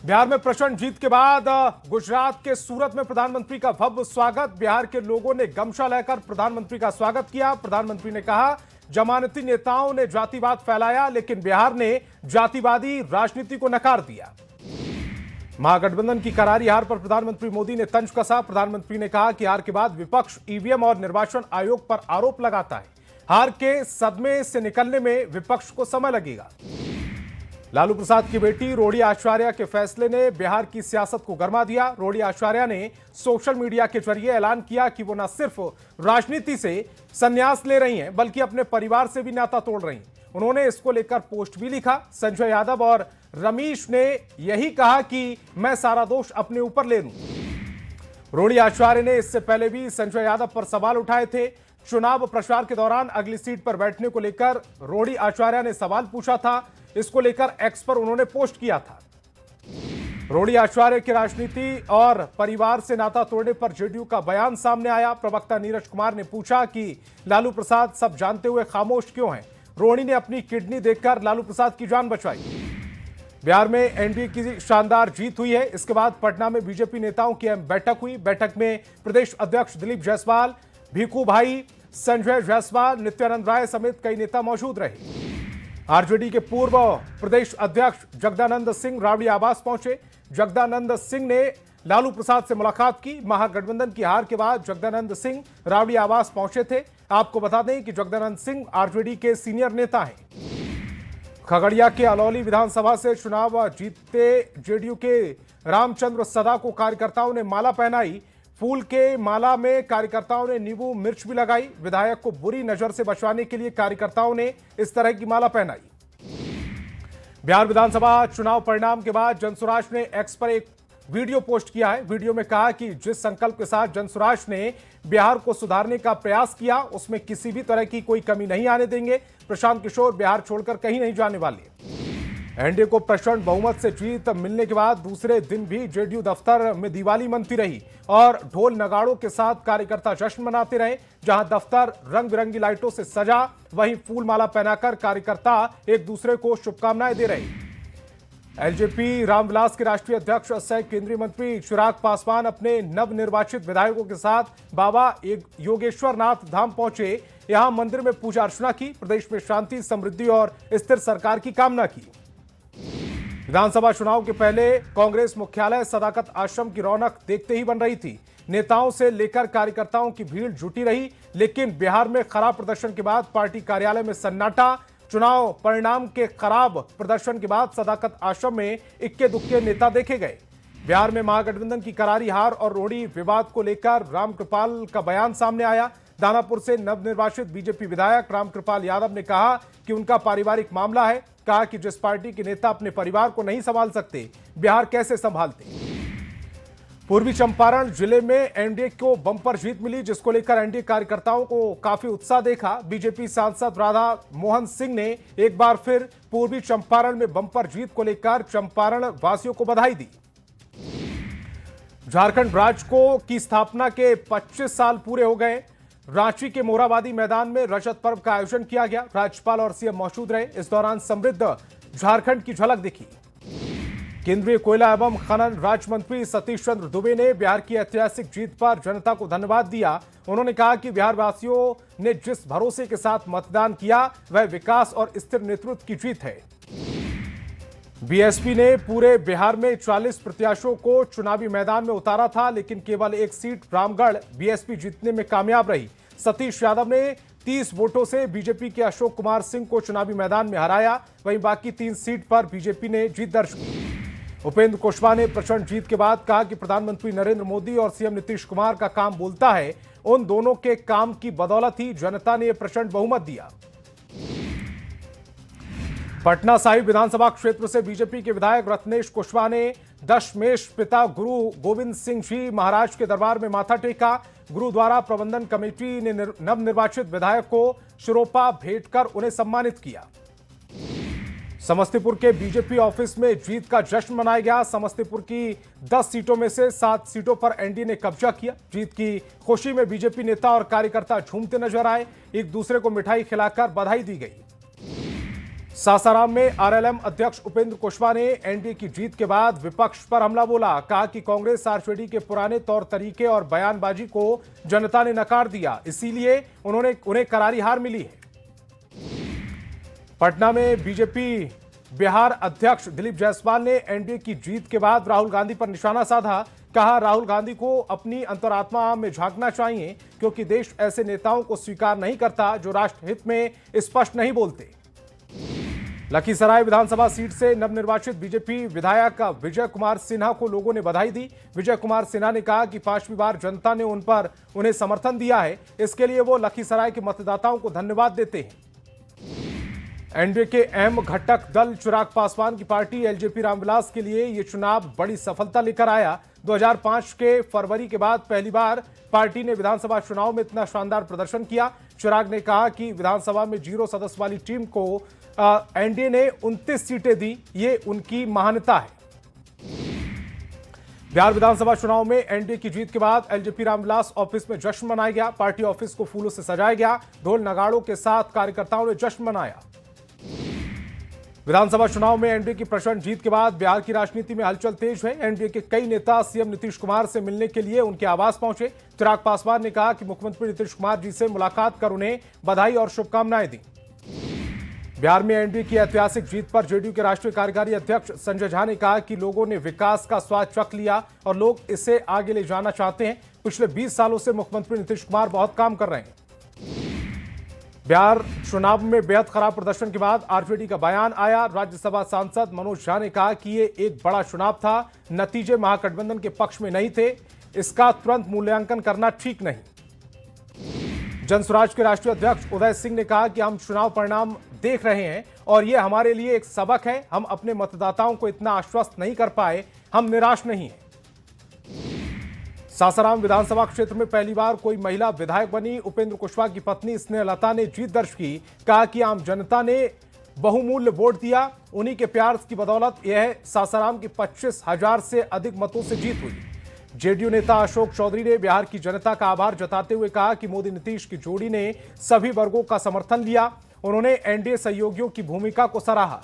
बिहार में प्रचंड जीत के बाद गुजरात के सूरत में प्रधानमंत्री का भव्य स्वागत। बिहार के लोगों ने गमछा लेकर प्रधानमंत्री का स्वागत किया। प्रधानमंत्री ने कहा, जमानती नेताओं ने जातिवाद फैलाया, लेकिन बिहार ने जातिवादी राजनीति को नकार दिया। महागठबंधन की करारी हार पर प्रधानमंत्री मोदी ने तंज कसा। प्रधानमंत्री ने कहा कि हार के बाद विपक्ष ईवीएम और निर्वाचन आयोग पर आरोप लगाता है। हार के सदमे से निकलने में विपक्ष को समय लगेगा। लालू प्रसाद की बेटी रोड़ी आचार्य के फैसले ने बिहार की सियासत को गरमा दिया। रोड़ी आचार्य ने सोशल मीडिया के जरिए ऐलान किया कि वो न सिर्फ राजनीति से संन्यास ले रही हैं, बल्कि अपने परिवार से भी नाता तोड़ रही हैं। उन्होंने इसको लेकर पोस्ट भी लिखा। संजय यादव और रमेश ने यही कहा कि मैं सारा दोष अपने ऊपर ले लूं। रोड़ी आचार्य ने इससे पहले भी संजय यादव पर सवाल उठाए थे। चुनाव प्रचार के दौरान अगली सीट पर बैठने को लेकर रोड़ी आचार्य ने सवाल पूछा था। इसको लेकर एक्स पर उन्होंने पोस्ट किया था। रोड़ी आचार्य की राजनीति और परिवार से नाता तोड़ने पर जेडीयू का बयान सामने आया। प्रवक्ता नीरज कुमार ने पूछा कि लालू प्रसाद सब जानते हुए खामोश क्यों हैं। रोड़ी ने अपनी किडनी देकर लालू प्रसाद की जान बचाई। बिहार में एनडीए की शानदार जीत हुई है। इसके बाद पटना में बीजेपी नेताओं की अहम बैठक हुई। बैठक में प्रदेश अध्यक्ष दिलीप जायसवाल, भिखू भाई, संजय जायसवाल, नित्यानंद राय समेत कई नेता मौजूद रहे। आरजेडी के पूर्व प्रदेश अध्यक्ष जगदानंद सिंह रावड़ी आवास पहुंचे। जगदानंद सिंह ने लालू प्रसाद से मुलाकात की। महागठबंधन की हार के बाद जगदानंद सिंह रावड़ी आवास पहुंचे थे। आपको बता दें कि जगदानंद सिंह आरजेडी के सीनियर नेता हैं। खगड़िया के अलौली विधानसभा से चुनाव जीतते जेडीयू के रामचंद्र सदा को कार्यकर्ताओं ने माला पहनाई। फूल के माला में कार्यकर्ताओं ने नींबू मिर्च भी लगाई। विधायक को बुरी नजर से बचाने के लिए कार्यकर्ताओं ने इस तरह की माला पहनाई। बिहार विधानसभा चुनाव परिणाम के बाद जनसुराज ने एक्स पर एक वीडियो पोस्ट किया है। वीडियो में कहा कि जिस संकल्प के साथ जनसुराज ने बिहार को सुधारने का प्रयास किया, उसमें किसी भी तरह की कोई कमी नहीं आने देंगे। प्रशांत किशोर बिहार छोड़कर कहीं नहीं जाने वाले। एनडीए को प्रचंड बहुमत से जीत मिलने के बाद दूसरे दिन भी जेडीयू दफ्तर में दिवाली मनती रही और ढोल नगाड़ों के साथ कार्यकर्ता जश्न मनाते रहे। जहां दफ्तर रंग बिरंगी लाइटों से सजा, वहीं फूल माला पहनाकर कार्यकर्ता एक दूसरे को शुभकामनाएं दे रहे। एलजेपी रामविलास के राष्ट्रीय अध्यक्ष सह केंद्रीय मंत्री चिराग पासवान अपने नवनिर्वाचित विधायकों के साथ बाबा योगेश्वर नाथ धाम पहुंचे। यहां मंदिर में पूजा अर्चना की, प्रदेश में शांति, समृद्धि और स्थिर सरकार की कामना की। विधानसभा चुनाव के पहले कांग्रेस मुख्यालय सदाकत आश्रम की रौनक देखते ही बन रही थी। नेताओं से लेकर कार्यकर्ताओं की भीड़ जुटी रही, लेकिन बिहार में खराब प्रदर्शन के बाद पार्टी कार्यालय में सन्नाटा। चुनाव परिणाम के खराब प्रदर्शन के बाद सदाकत आश्रम में इक्के दुक्के नेता देखे गए। बिहार में महागठबंधन की करारी हार और रोड़ी विवाद को लेकर रामकृपाल का बयान सामने आया। दानापुर से नवनिर्वाचित बीजेपी विधायक रामकृपाल यादव ने कहा कि उनका पारिवारिक मामला है। कहा कि जिस पार्टी के नेता अपने परिवार को नहीं संभाल सकते, बिहार कैसे संभालते। पूर्वी चंपारण जिले में एनडीए को बम्पर जीत मिली, जिसको लेकर एनडीए कार्यकर्ताओं को काफी उत्साह देखा। बीजेपी सांसद राधा मोहन सिंह ने एक बार फिर पूर्वी चंपारण में बम्पर जीत को लेकर चंपारण वासियों को बधाई दी। झारखंड राज्य की स्थापना के 25 साल पूरे हो गए। रांची के मोराबादी मैदान में रजत पर्व का आयोजन किया गया। राज्यपाल और सीएम मौजूद रहे। इस दौरान समृद्ध झारखंड की झलक दिखी। केंद्रीय कोयला एवं खनन राज्य मंत्री सतीश चंद्र दुबे ने बिहार की ऐतिहासिक जीत पर जनता को धन्यवाद दिया। उन्होंने कहा कि बिहार वासियों ने जिस भरोसे के साथ मतदान किया, वह विकास और स्थिर नेतृत्व की जीत है। बीएसपी ने पूरे बिहार में 40 प्रत्याशियों को चुनावी मैदान में उतारा था, लेकिन केवल एक सीट रामगढ़ बीएसपी जीतने में कामयाब रही। सतीश यादव ने 30 वोटों से बीजेपी के अशोक कुमार सिंह को चुनावी मैदान में हराया। वहीं बाकी 3 सीट पर बीजेपी ने जीत दर्ज की। उपेंद्र कुशवाहा ने प्रचंड जीत के बाद कहा कि प्रधानमंत्री नरेंद्र मोदी और सीएम नीतीश कुमार का काम बोलता है। उन दोनों के काम की बदौलत ही जनता ने प्रचंड बहुमत दिया। पटना साहिब विधानसभा क्षेत्र से बीजेपी के विधायक रत्नेश कुशवाहा ने दशमेश पिता गुरु गोविंद सिंह जी महाराज के दरबार में माथा टेका। गुरुद्वारा प्रबंधन कमेटी ने नवनिर्वाचित विधायक को शिरोपा भेंट कर उन्हें सम्मानित किया। समस्तीपुर के बीजेपी ऑफिस में जीत का जश्न मनाया गया। समस्तीपुर की 10 सीटों में से 7 सीटों पर एनडीए ने कब्जा किया। जीत की खुशी में बीजेपी नेता और कार्यकर्ता झूमते नजर आए। एक दूसरे को मिठाई खिलाकर बधाई दी गई। सासाराम में आरएलएम अध्यक्ष उपेंद्र कुशवाहा ने एनडीए की जीत के बाद विपक्ष पर हमला बोला। कहा कि कांग्रेस आरजेडी के पुराने तौर तरीके और बयानबाजी को जनता ने नकार दिया, इसीलिए उन्हें करारी हार मिली है। पटना में बीजेपी बिहार अध्यक्ष दिलीप जायसवाल ने एनडीए की जीत के बाद राहुल गांधी पर निशाना साधा। कहा, राहुल गांधी को अपनी अंतरात्मा में झांकना चाहिए, क्योंकि देश ऐसे नेताओं को स्वीकार नहीं करता जो राष्ट्र हित में स्पष्ट नहीं बोलते। लखीसराय विधानसभा सीट से नवनिर्वाचित बीजेपी विधायक विजय कुमार सिन्हा को लोगों ने बधाई दी। विजय कुमार सिन्हा ने कहा कि 5वीं बार जनता ने उन्हें समर्थन दिया है, इसके लिए वो लखीसराय के मतदाताओं को धन्यवाद देते हैं। एनडीए के अहम घटक दल चिराग पासवान की पार्टी एलजेपी रामविलास के लिए ये चुनाव बड़ी सफलता लेकर आया। 2005 के फरवरी के बाद पहली बार पार्टी ने विधानसभा चुनाव में इतना शानदार प्रदर्शन किया। चिराग ने कहा कि विधानसभा में 0 सदस्य वाली टीम को एनडीए ने 29 सीटें दी, ये उनकी महानता है। बिहार विधानसभा चुनाव में एनडीए की जीत के बाद एलजेपी रामविलास ऑफिस में जश्न मनाया गया। पार्टी ऑफिस को फूलों से सजाया गया। ढोल नगाड़ों के साथ कार्यकर्ताओं ने जश्न मनाया। विधानसभा चुनाव में एनडीए की प्रचंड जीत के बाद बिहार की राजनीति में हलचल तेज है। एनडीए के कई नेता सीएम नीतीश कुमार से मिलने के लिए उनके आवास पहुंचे। चिराग पासवान ने कहा कि मुख्यमंत्री नीतीश कुमार जी से मुलाकात कर उन्हें बधाई और शुभकामनाएं दी। बिहार में एनडीए की ऐतिहासिक जीत पर जेडीयू के राष्ट्रीय कार्यकारी अध्यक्ष संजय झा ने कहा कि लोगों ने विकास का स्वाद चख लिया और लोग इसे आगे ले जाना चाहते हैं। पिछले 20 सालों से मुख्यमंत्री नीतीश कुमार बहुत काम कर रहे हैं। बिहार चुनाव में बेहद खराब प्रदर्शन के बाद आरजेडी का बयान आया। राज्यसभा सांसद मनोज झा ने कहा कि ये एक बड़ा चुनाव था, नतीजे महागठबंधन के पक्ष में नहीं थे, इसका तुरंत मूल्यांकन करना ठीक नहीं। जनसुराज के राष्ट्रीय अध्यक्ष उदय सिंह ने कहा कि हम चुनाव परिणाम देख रहे हैं और यह हमारे लिए एक सबक है। हम अपने मतदाताओं को इतना आश्वस्त नहीं कर पाए, हम निराश नहीं हैं। सासाराम विधानसभा क्षेत्र में पहली बार कोई महिला विधायक बनी। उपेंद्र कुशवाहा की पत्नी स्नेहलता ने जीत दर्ज की। कहा कि आम जनता ने बहुमूल्य वोट दिया, उन्हीं के प्यार की बदौलत यह सासाराम की 25,000 से अधिक मतों से जीत हुई। जेडीयू नेता अशोक चौधरी ने बिहार की जनता का आभार जताते हुए कहा कि मोदी नीतीश की जोड़ी ने सभी वर्गों का समर्थन लिया। उन्होंने एनडीए सहयोगियों की भूमिका को सराहा।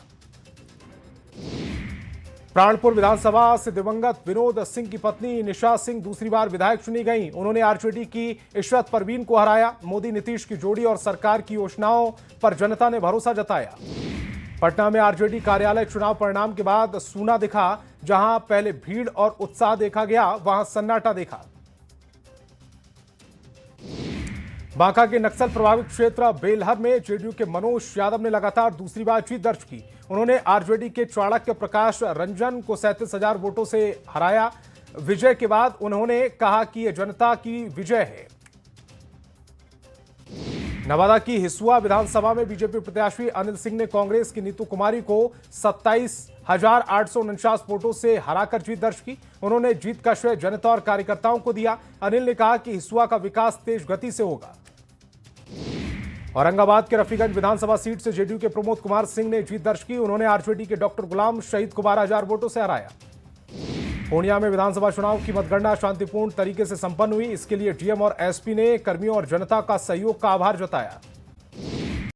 प्राणपुर विधानसभा से दिवंगत विनोद सिंह की पत्नी निशा सिंह दूसरी बार विधायक चुनी गई। उन्होंने आरजेडी की इशरत परवीन को हराया। मोदी नीतीश की जोड़ी और सरकार की योजनाओं पर जनता ने भरोसा जताया। पटना में आरजेडी कार्यालय चुनाव परिणाम के बाद सूना दिखा। जहां पहले भीड़ और उत्साह देखा गया, वहां सन्नाटा देखा। बांका के नक्सल प्रभावित क्षेत्र बेलहर में जेडीयू के मनोज यादव ने लगातार दूसरी बार जीत दर्ज की। उन्होंने आरजेडी के चाणक्य प्रकाश रंजन को 37,000 वोटों से हराया। विजय के बाद उन्होंने कहा कि यह जनता की विजय है। नवादा की हिसुआ विधानसभा में बीजेपी प्रत्याशी अनिल सिंह ने कांग्रेस की नीतू कुमारी को 27,849 वोटों से हराकर जीत दर्ज की। उन्होंने जीत का श्रेय जनता और कार्यकर्ताओं को दिया। अनिल ने कहा कि हिसुआ का विकास तेज गति से होगा। औरंगाबाद के रफीगंज विधानसभा सीट से जेडीयू के प्रमोद कुमार सिंह ने जीत दर्ज की। उन्होंने आरजेडी के डॉक्टर गुलाम शहीद को 12,000 वोटों से हराया। पूर्णिया में विधानसभा चुनाव की मतगणना शांतिपूर्ण तरीके से संपन्न हुई। इसके लिए डीएम और एसपी ने कर्मियों और जनता का सहयोग का आभार जताया।